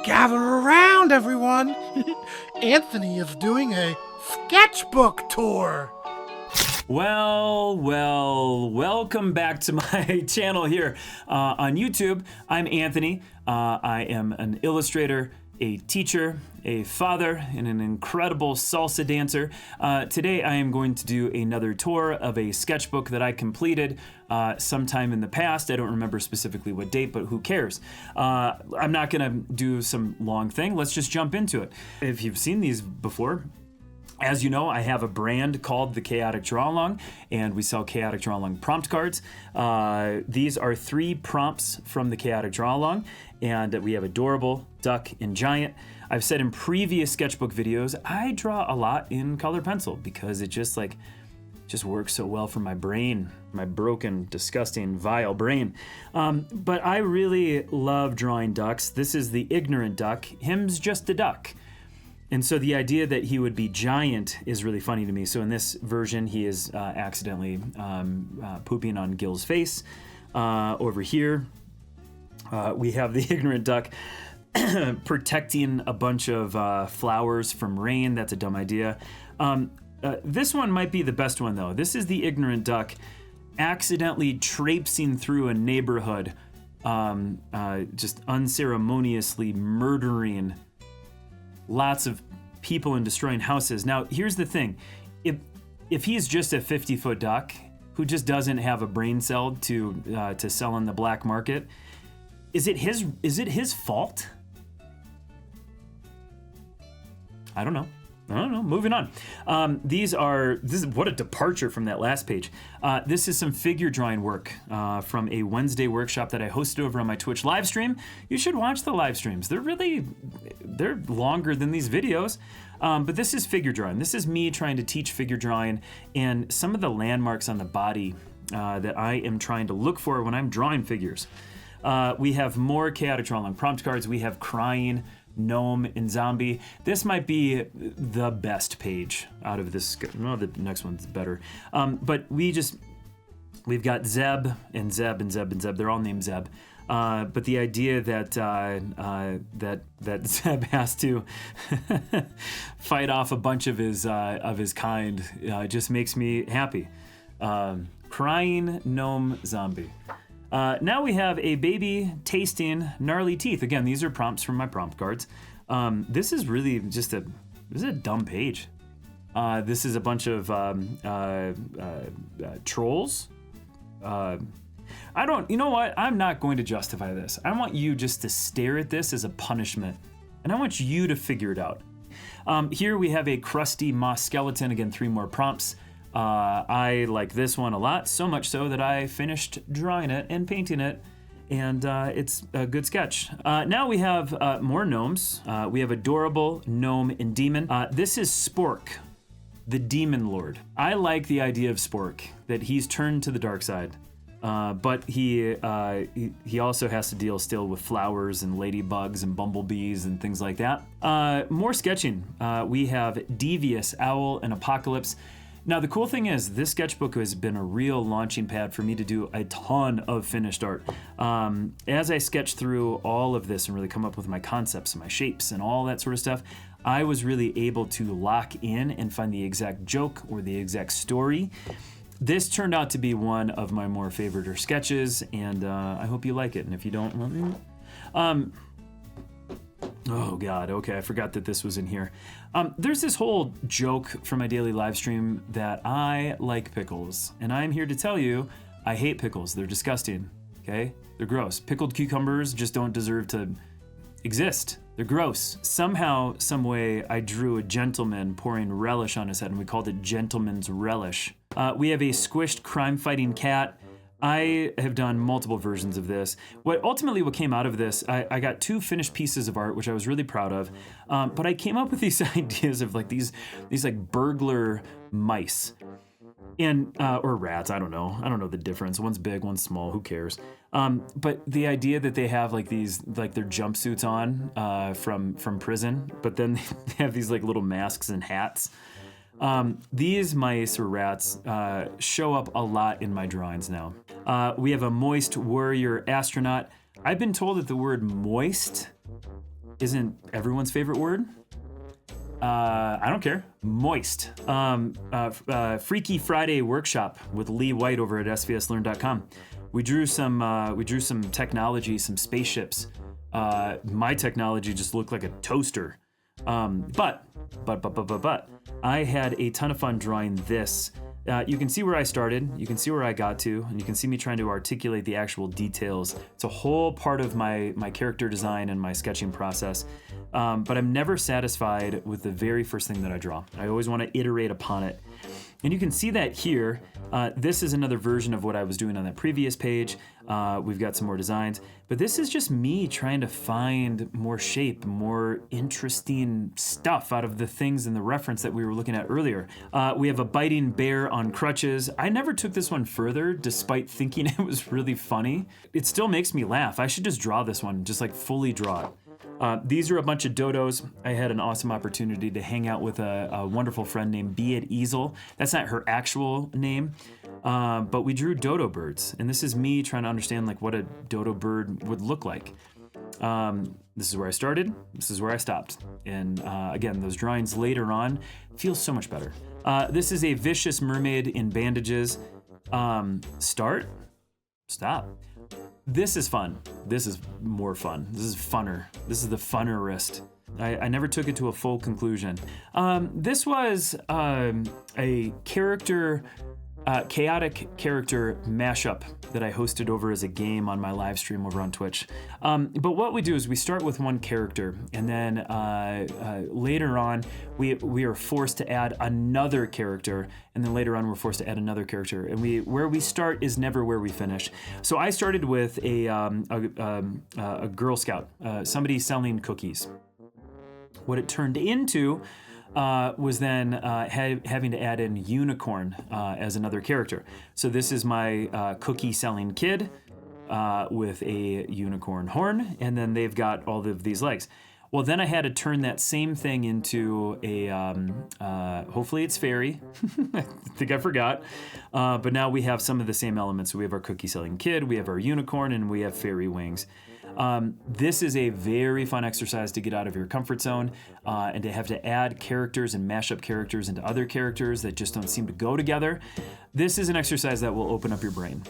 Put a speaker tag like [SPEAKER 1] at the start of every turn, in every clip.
[SPEAKER 1] Gather around, everyone. Anthony is doing a sketchbook tour.
[SPEAKER 2] Well, welcome back to my channel here on YouTube. I'm Anthony. I am an illustrator, a teacher, a father, and an incredible salsa dancer. Today I am going to do another tour of a sketchbook that I completed sometime in the past. I don't remember specifically what date, but who cares? I'm not gonna do some long thing. Let's just jump into it. If you've seen these before, as you know, I have a brand called the Chaotic Draw Along, and we sell Chaotic Draw Along prompt cards. These are 3 prompts from the Chaotic Draw Along, and we have adorable, duck, and giant. I've said in previous sketchbook videos, I draw a lot in color pencil because it just works so well for my brain, my broken, disgusting, vile brain. But I really love drawing ducks. This is the ignorant duck. Him's just a duck. And so the idea that he would be giant is really funny to me. So in this version, he is accidentally pooping on Gil's face. Over here, we have the ignorant duck protecting a bunch of flowers from rain. That's a dumb idea. This one might be the best one, though. This is the ignorant duck accidentally traipsing through a neighborhood, just unceremoniously murdering lots of people and destroying houses. Now, here's the thing. If he's just a 50-foot duck who just doesn't have a brain cell to sell on the black market, is it his fault? I don't know. Moving on. This is what a departure from that last page. This is some figure drawing work from a Wednesday workshop that I hosted over on my Twitch live stream. You should watch the live streams. They're longer than these videos. But this is figure drawing. This is me trying to teach figure drawing and some of the landmarks on the body that I am trying to look for when I'm drawing figures. We have more Chaotic Draw Along prompt cards. We have crying, gnome, and zombie. This might be the best page out of this. No, the next one's better. But we've got Zeb and Zeb and Zeb and Zeb. They're all named Zeb. But the idea that Zeb has to fight off a bunch of his kind just makes me happy. Crying, gnome, zombie. Now we have a baby tasting gnarly teeth. Again, these are prompts from my prompt cards. This is really just this is a dumb page. This is a bunch of trolls. You know what? I'm not going to justify this. I want you just to stare at this as a punishment, and I want you to figure it out. Here we have a crusty moss skeleton. Again, 3 more prompts. I like this one a lot, so much so that I finished drawing it and painting it, and it's a good sketch. Now we have more gnomes. We have adorable gnome and demon. This is Spork, the demon lord. I like the idea of Spork, that he's turned to the dark side, but he also has to deal still with flowers and ladybugs and bumblebees and things like that. More sketching. We have Devious, Owl, and Apocalypse. Now, the cool thing is this sketchbook has been a real launching pad for me to do a ton of finished art. As I sketched through all of this and really come up with my concepts and my shapes and all that sort of stuff, I was really able to lock in and find the exact joke or the exact story. This turned out to be one of my more favorite sketches, and I hope you like it. And if you don't, oh God, okay, I forgot that this was in here. There's this whole joke from my daily live stream that I like pickles, and I'm here to tell you I hate pickles. They're disgusting, okay? They're gross. Pickled cucumbers just don't deserve to exist. They're gross. Somehow, some way, I drew a gentleman pouring relish on his head, and we called it Gentleman's Relish. We have a squished crime-fighting cat. I have done multiple versions of this. What came out of this, I got 2 finished pieces of art, which I was really proud of. But I came up with these ideas of like these like burglar mice, and or rats. I don't know the difference. One's big, one's small. Who cares? But the idea that they have like these their jumpsuits on from prison, but then they have these like little masks and hats. These mice or rats show up a lot in my drawings now. We have a moist warrior astronaut. I've been told that the word moist isn't everyone's favorite word. I don't care. Moist. Freaky Friday workshop with Lee White over at svslearn.com. We drew some technology, some spaceships. My technology just looked like a toaster. But I had a ton of fun drawing this. You can see where I started, you can see where I got to, and you can see me trying to articulate the actual details. It's a whole part of my character design and my sketching process. But I'm never satisfied with the very first thing that I draw. I always want to iterate upon it. And you can see that here. This is another version of what I was doing on that previous page. We've got some more designs, but this is just me trying to find more shape, more interesting stuff out of the things in the reference that we were looking at earlier. We have a biting bear on crutches. I never took this one further despite thinking it was really funny. It still makes me laugh. I should just draw this one, just like fully draw it. These are a bunch of dodos. I had an awesome opportunity to hang out with a wonderful friend named Be at Easel. That's not her actual name, but we drew dodo birds. And this is me trying to understand like what a dodo bird would look like. This is where I started. This is where I stopped. And again, those drawings later on feel so much better. This is a vicious mermaid in bandages. Start, stop. This is fun. This is more fun. This is funner. This is the funnerest. I never took it to a full conclusion. This was a character, chaotic character mashup that I hosted over as a game on my live stream over on Twitch. But what we do is we start with one character, and then later on we are forced to add another character, and then later on we're forced to add another character. And where we start is never where we finish. So I started with a Girl Scout, somebody selling cookies. What it turned into was then having to add in unicorn as another character. So this is my cookie selling kid with a unicorn horn, and then they've got all of these legs. Well, then I had to turn that same thing into a, hopefully it's fairy. I think I forgot. But now we have some of the same elements. So we have our cookie selling kid, we have our unicorn, and we have fairy wings. This is a very fun exercise to get out of your comfort zone and to have to add characters and mash up characters into other characters that just don't seem to go together. This is an exercise that will open up your brain.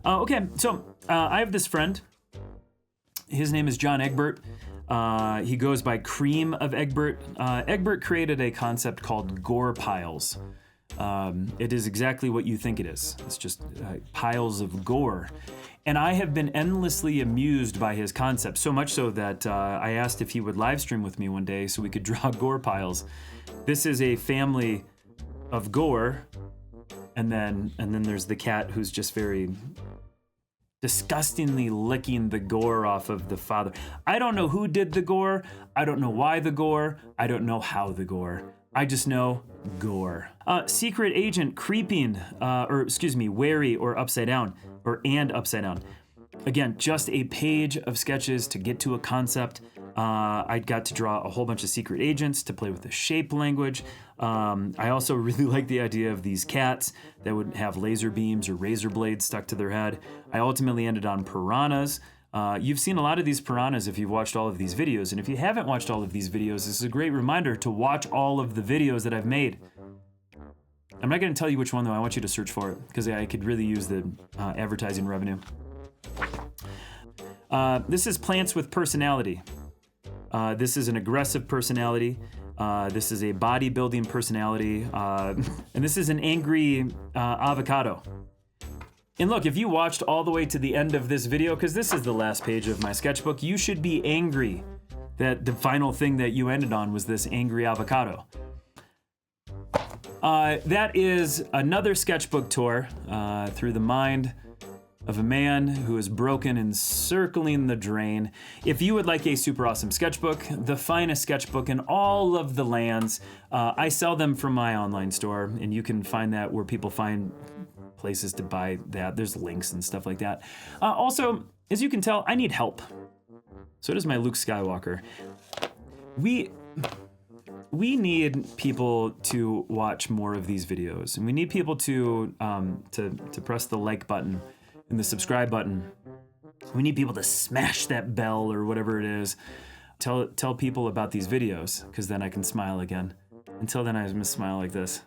[SPEAKER 2] Okay, so I have this friend. His name is John Egbert. He goes by Cream of Egbert. Egbert created a concept called gore piles. It is exactly what you think it is. It's just piles of gore. And I have been endlessly amused by his concept, so much so that I asked if he would live stream with me one day so we could draw gore piles. This is a family of gore, and then there's the cat who's just very disgustingly licking the gore off of the father. I don't know who did the gore. I don't know why the gore. I don't know how the gore. I just know gore. Secret agent creeping, wary or upside down, and upside down. Again, just a page of sketches to get to a concept. I got to draw a whole bunch of secret agents to play with the shape language. I also really like the idea of these cats that would have laser beams or razor blades stuck to their head. I ultimately ended on piranhas. You've seen a lot of these piranhas if you've watched all of these videos, and if you haven't watched all of these videos, this is a great reminder to watch all of the videos that I've made. I'm not going to tell you which one though, I want you to search for it, because I could really use the advertising revenue. This is plants with personality. This is an aggressive personality. This is a bodybuilding personality. And this is an angry avocado. And look, if you watched all the way to the end of this video, because this is the last page of my sketchbook, you should be angry that the final thing that you ended on was this angry avocado. That is another sketchbook tour through the mind of a man who is broken and circling the drain. If you would like a super awesome sketchbook, the finest sketchbook in all of the lands, I sell them from my online store, and you can find that where people find places to buy that. There's links and stuff like that. Also, as you can tell, I need help. So does my Luke Skywalker. We need people to watch more of these videos, and we need people to press the like button and the subscribe button. We need people to smash that bell or whatever it is. tell people about these videos, because then I can smile again. Until then, I'm gonna smile like this.